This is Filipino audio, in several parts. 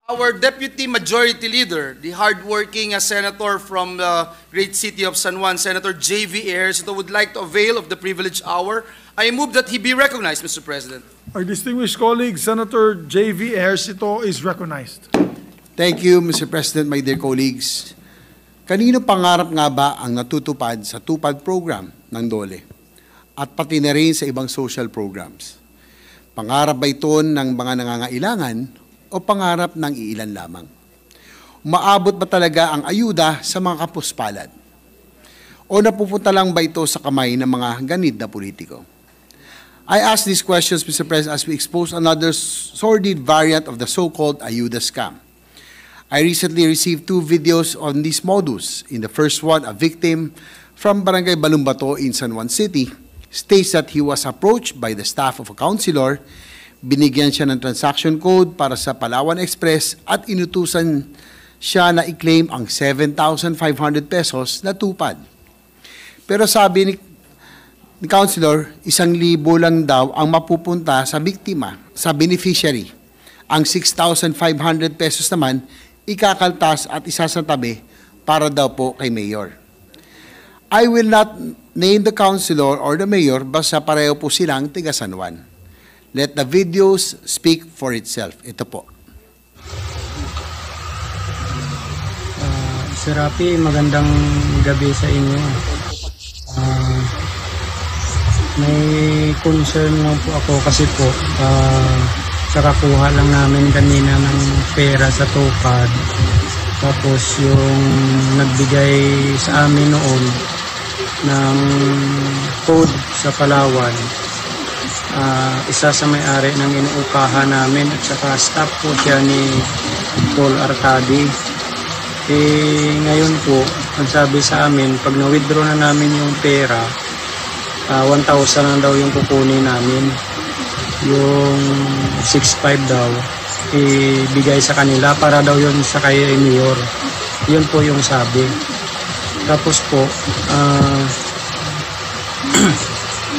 Our Deputy Majority Leader, the hardworking Senator from the great city of San Juan, Senator J.V. Ejercito, would like to avail of the privileged hour. I move that he be recognized, Mr. President. Our distinguished colleague, Senator J.V. Ejercito, is recognized. Thank you, Mr. President, my dear colleagues. Kanino pangarap nga ba ang natutupad sa TUPAD program ng DOLE at pati na rin sa ibang social programs? Pangarap ba ito ng mga nangangailangan o pangarap ng iilan lamang? Umaabot ba talaga ang ayuda sa mga kapuspalad? O napupunta lang ba ito sa kamay ng mga ganid na politiko? I ask these questions, Mr. President, as we expose another sordid variant of the so-called ayuda scam. I recently received 2 videos on this modus. In the first one, a victim from Barangay Balumbato in San Juan City states that he was approached by the staff of a councilor. Binigyan siya ng transaction code para sa Palawan Express at inutusan siya na i-claim ang 7,500 pesos na TUPAD. Pero sabi ni Councilor, 1,000 lang daw ang mapupunta sa biktima, sa beneficiary. Ang 6,500 pesos naman, ikakaltas at isasantabi para daw po kay Mayor. I will not name the Councilor or the Mayor, basta pareho po silang tiga San Juan. Let the videos speak for itself. Ito po. Sir Rafi, magandang gabi sa inyo. May concern lang po ako kasi po kakakuha lang namin kanina ng pera sa TUPAD. Tapos yung nagbigay sa amin noon ng code sa Palawan, isa sa may-ari ng inuupahan namin at saka staff po siya ni Paul Arcadi. Ngayon po, ang sabi sa amin, pag na-withdraw na namin yung pera, 1,000 na daw yung kukunin namin. Yung 6,500 daw, ibigay sa kanila para daw yun sa kay Mayor. Yun po yung sabi. Tapos po,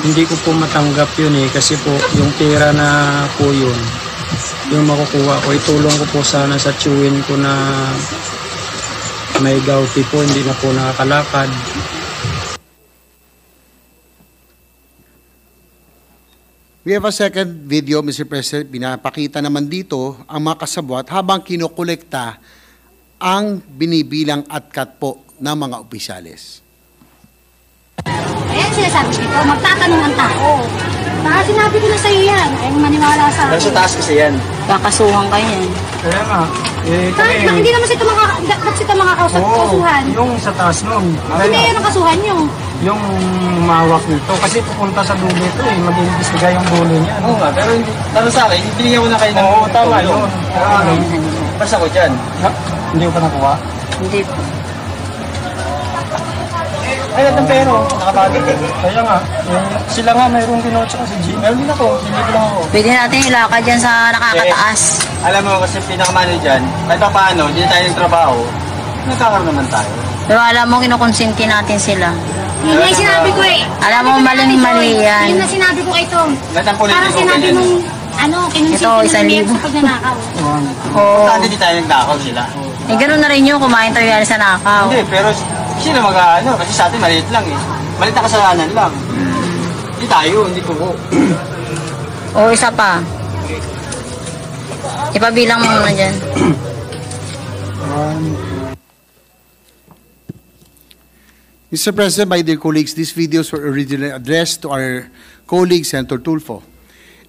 hindi ko po matanggap yun kasi po yung pera na po yun, yung makukuha ko, itulong ko po sana sa tiyuhin ko na may gouty po, hindi na po nakakalakad. We have a second video, Mr. President. Pinapakita naman dito ang mga kasabwat habang kinokolekta ang binibilang at cut po ng mga opisyales. Ayan sinasabi dito, magtatanong ang tao. Baka sinabi ko na sa'yo yan, ay maniwala sa akin. Nasa taas kasi yan. Kakasuhan ka yan. Kaya nga, Kahit na hindi naman sila makakasuhan. yung sa taas nun, Hindi yan ang kasuhan nyo. yung mawak nito, kasi pupunta sa dulo ito mag-iimbestiga yung dulo niya. Oo nga, pero hindi, para sa akin, binigyan ko na kayo ng Oo, tama tulong. yun. Basta ko dyan. Hindi ko pa nakuha. Hindi po. Ay, lahat ng pero, nakabagay eh. Kaya nga, sila nga mayroong ginotsa kasi G. Meron din ako, hindi ko lang ako. Pwede natin ilakad dyan sa nakakataas. Alam mo kasi pinakamano dyan, kahit pa paano, hindi tayo ng trabaho, nagkakaroon naman tayo. Pero alam mo, kinukonsinti natin sila. Yun na yung sinabi ko eh. Alam mo, maling-mali yan. Yun na sinabi ko kay Tom. Lahat ng politiko, Parang sinabi ganyan. mong, kinonsinti Ito, ng 1,000. Mayor sa pagnanakaw. Oo. Saan hindi tayo nagdakaw sila? Eh, gano'n na rin yung kumain tayo yan sa nakaw. Hindi, pero sino kasi sa atin maliit lang eh. Maliit na kasalanan lang. Hindi tayo, hindi ko. O, isa pa. Ipabilang mo muna dyan. Mr. President, my dear colleagues, these videos were originally addressed to our colleague, Senator Tulfo,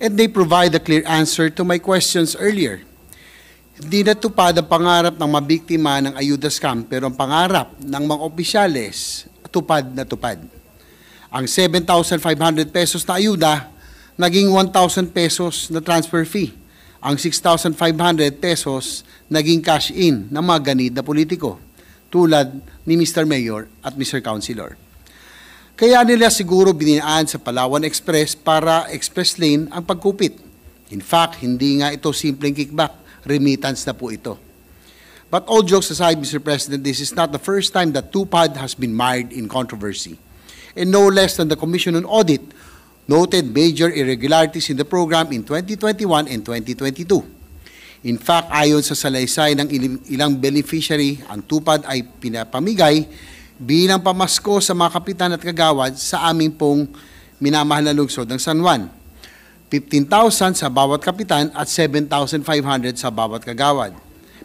and they provide a clear answer to my questions earlier. Hindi natupad ang pangarap ng mabiktima ng ayuda scam, pero ang pangarap ng mga opisyales, tupad na tupad. Ang 7,500 pesos na ayuda, naging 1,000 pesos na transfer fee. Ang 6,500 pesos, naging cash in ng mga ganid na politiko, tulad ni Mr. Mayor at Mr. Councilor. Kaya nila siguro bininaan sa Palawan Express para express lane ang pagkupit. In fact, hindi nga ito simpleng kickback, remittance na po ito. But all jokes aside, Mr. President, this is not the first time that TUPAD has been mired in controversy. And no less than the Commission on Audit noted major irregularities in the program in 2021 and 2022. In fact, ayon sa salaysay ng ilang beneficiary, ang tupad ay pinapamigay bilang pamasko sa mga kapitan at kagawad sa aming pong minamahal na lungsod ng San Juan. 15,000 sa bawat kapitan at 7,500 sa bawat kagawad.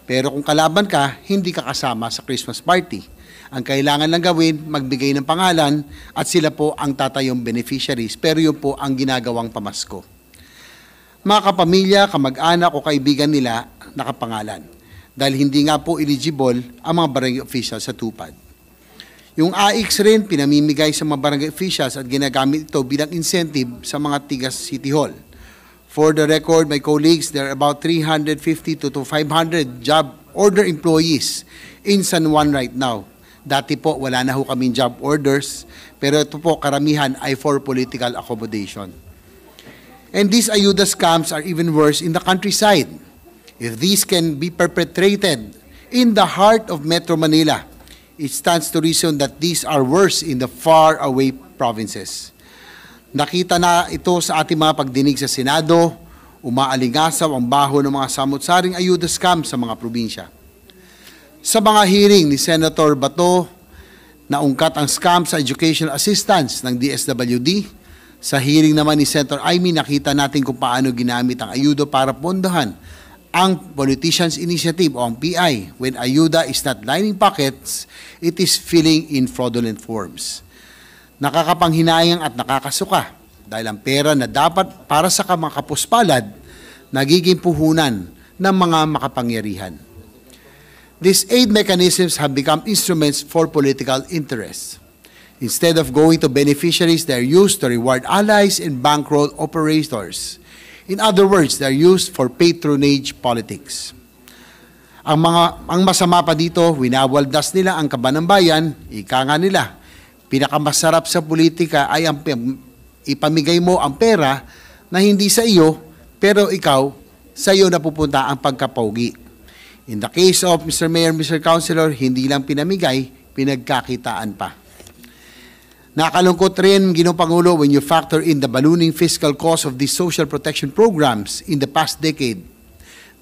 Pero kung kalaban ka, hindi ka kasama sa Christmas party. Ang kailangan lang gawin, magbigay ng pangalan at sila po ang tatayong beneficiaries, pero yun po ang ginagawang pamasko. Mga kapamilya, kamag-anak o kaibigan nila nakapangalan dahil hindi nga po eligible ang mga barangay officials sa tupad. Yung AIX rin pinamimigay sa mga barangay officials at ginagamit ito bilang incentive sa mga tigas City Hall. For the record, my colleagues, there are about 350 to 500 job order employees in San Juan right now. Dati po, wala na ho kaming job orders, pero ito po, karamihan ay for political accommodation. And these ayuda scams are even worse in the countryside. If these can be perpetrated in the heart of Metro Manila, it stands to reason that these are worse in the far-away provinces. Nakita na ito sa ating mga pagdinig sa Senado, umaalingasaw ang baho ng mga samut-saring ayuda scam sa mga probinsya. Sa mga hearing ni Senator Bato, naungkat ang scam sa educational assistance ng DSWD. Sa hearing naman ni Senator Amy, nakita natin kung paano ginamit ang ayuda para pondohan ang Politicians Initiative o ang PI. When ayuda is not lining pockets, it is filling in fraudulent forms. Nakakapanghinayang at nakakasuka dahil ang pera na dapat para sa mga kapuspalad, nagiging puhunan ng mga makapangyarihan. These aid mechanisms have become instruments for political interests. Instead of going to beneficiaries, they are used to reward allies and bankroll operators. In other words, they are used for patronage politics. Ang masama pa dito, winawaldas nila ang kaban ng bayan, ika nga nila. Pinakamasarap sa politika ay ang ipamigay mo ang pera na hindi sa iyo, pero ikaw, sa iyo napupunta ang pagkapogi. In the case of Mr. Mayor, Mr. Councilor, hindi lang pinamigay, pinagkakitaan pa. Nakalungkot rin, Ginoong Pangulo, when you factor in the ballooning fiscal cost of these social protection programs in the past decade.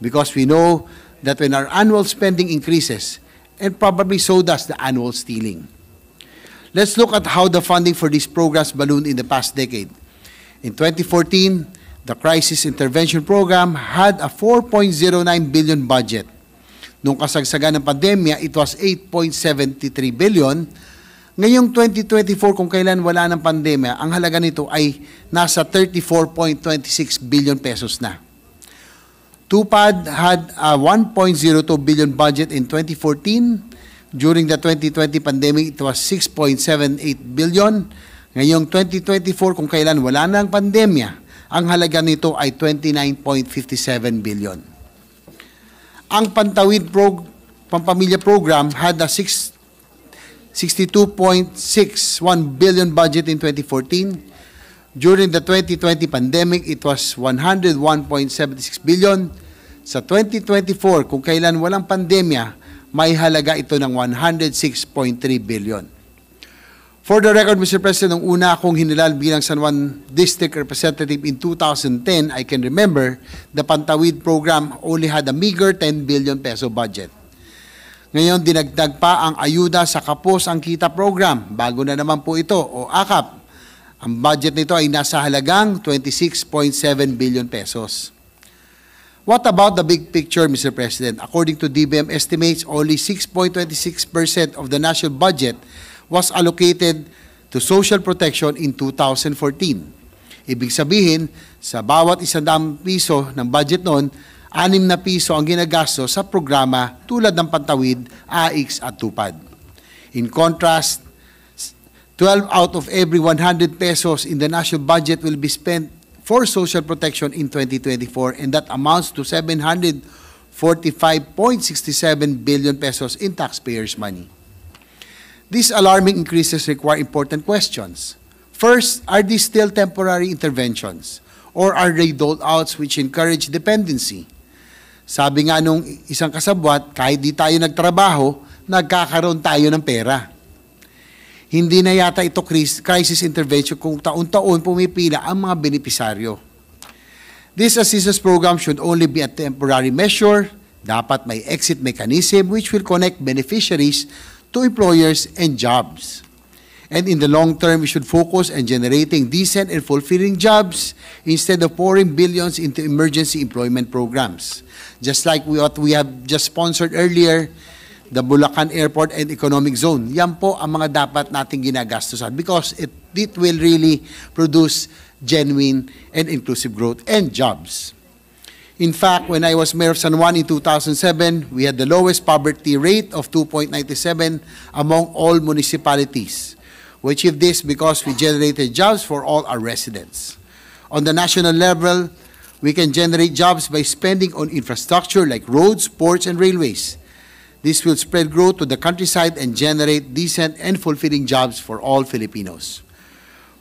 Because we know that when our annual spending increases, and probably so does the annual stealing. Let's look at how the funding for these programs ballooned in the past decade. In 2014, the Crisis Intervention Program had a 4.09 billion budget. Nung kasagsagan ng pandemya, it was 8.73 billion. Ngayong 2024, kung kailan wala ng pandemya, ang halaga nito ay nasa 34.26 billion pesos na. TUPAD had a 1.02 billion budget in 2014. During the 2020 pandemic, it was 6.78 billion. Ngayong 2024, kung kailan wala ng pandemya, ang halaga nito ay 29.57 billion. Ang Pampamilya Program had a 62.61 billion budget in 2014. During the 2020 pandemic, it was 101.76 billion. Sa 2024, kung kailan walang pandemya, may halaga ito ng 106.3 billion. For the record, Mr. President, nung una akong hinilal bilang San Juan District Representative in 2010, I can remember the Pantawid program only had a meager 10 billion peso budget. Ngayon, dinagdag pa ang ayuda sa Kapos ang Kita program. Bago na naman po ito, o AKAP. Ang budget nito ay nasa halagang 26.7 billion pesos. What about the big picture, Mr. President? According to DBM estimates, only 6.26% of the national budget was allocated to social protection in 2014. Ibig sabihin, sa bawat 100 piso ng budget noon, 6 na piso ang ginagasto sa programa tulad ng Pantawid, AIX at TUPAD. In contrast, 12 out of every 100 pesos in the national budget will be spent for social protection in 2024, and that amounts to 745.67 billion pesos in taxpayers' money. These alarming increases require important questions. First, are these still temporary interventions, or are they dole-outs which encourage dependency? Sabi nga nung isang kasabwat, kahit di tayo nagtrabaho, nagkakaroon tayo ng pera. Hindi na yata ito crisis intervention kung taon-taon pumipila ang mga benepisaryo. This assistance program should only be a temporary measure. Dapat may exit mechanism which will connect beneficiaries to employers and jobs. And in the long term, we should focus on generating decent and fulfilling jobs instead of pouring billions into emergency employment programs. Just like what we have just sponsored earlier, the Bulacan Airport and Economic Zone. Yan po ang mga dapat nating ginagastusan because it will really produce genuine and inclusive growth and jobs. In fact, when I was mayor of San Juan in 2007, we had the lowest poverty rate of 2.97 among all municipalities. We achieved this because we generated jobs for all our residents. On the national level, we can generate jobs by spending on infrastructure like roads, ports, and railways. This will spread growth to the countryside and generate decent and fulfilling jobs for all Filipinos.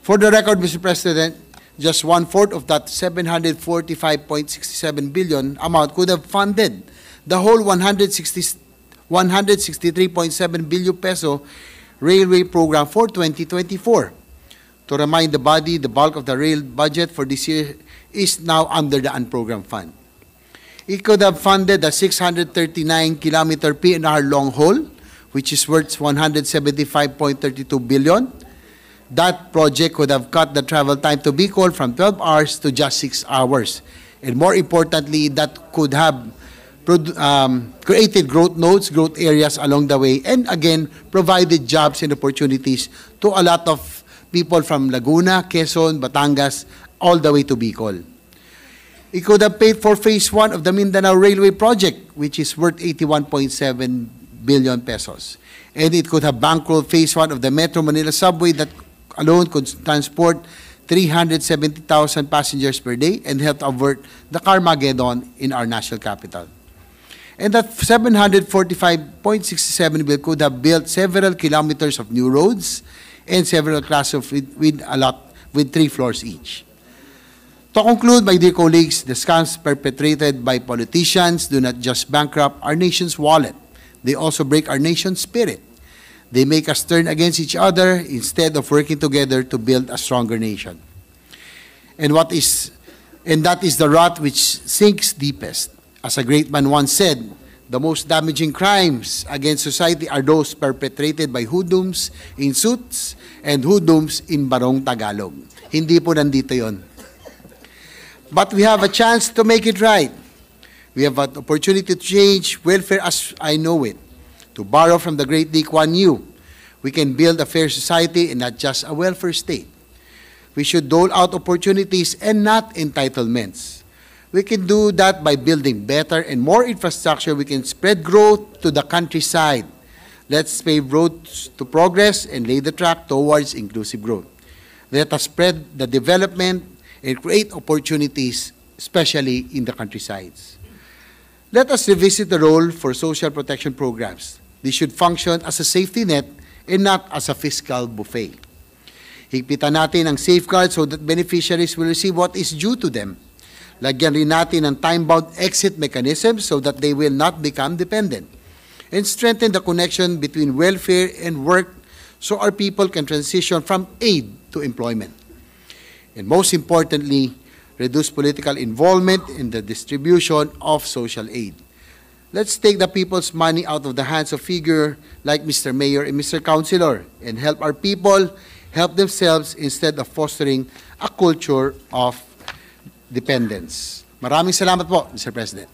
For the record, Mr. President, just 1/4 of that 745.67 billion amount could have funded the whole 163.7 billion peso railway program for 2024. To remind the body, the bulk of the rail budget for this year is now under the unprogrammed fund. It could have funded the 639-kilometer PNR long haul, which is worth 175.32 billion. That project could have cut the travel time to Bicol from 12 hours to just 6 hours. And more importantly, that could have created growth nodes, growth areas along the way, and again, provided jobs and opportunities to a lot of people from Laguna, Quezon, Batangas, all the way to Bicol. It could have paid for phase 1 of the Mindanao Railway project, which is worth 81.7 billion pesos. And it could have bankrolled phase 1 of the Metro Manila subway that alone could transport 370,000 passengers per day and help avert the Carmageddon in our national capital. And that 745.67 billion could have built several kilometers of new roads and several classrooms with 3 floors each. To conclude, my dear colleagues, the scams perpetrated by politicians do not just bankrupt our nation's wallet, they also break our nation's spirit. They make us turn against each other instead of working together to build a stronger nation. And that is the rot which sinks deepest. As a great man once said, the most damaging crimes against society are those perpetrated by hoodlums in suits and hoodlums in Barong Tagalog. Hindi po nandito yon. But we have a chance to make it right. We have an opportunity to change welfare as I know it. To borrow from the great Lee Kuan Yew, we can build a fair society and not just a welfare state. We should dole out opportunities and not entitlements. We can do that by building better and more infrastructure. We can spread growth to the countryside. Let's pave roads to progress and lay the track towards inclusive growth. Let us spread the development and create opportunities, especially in the countrysides. Let us revisit the role for social protection programs. They should function as a safety net and not as a fiscal buffet. Higpitan natin ang safeguards so that beneficiaries will receive what is due to them. Lagyan rin natin ng time-bound exit mechanisms so that they will not become dependent. And strengthen the connection between welfare and work so our people can transition from aid to employment. And most importantly, reduce political involvement in the distribution of social aid. Let's take the people's money out of the hands of figures like Mr. Mayor and Mr. Councilor and help our people help themselves instead of fostering a culture of dependence. Maraming salamat po, Mr. President.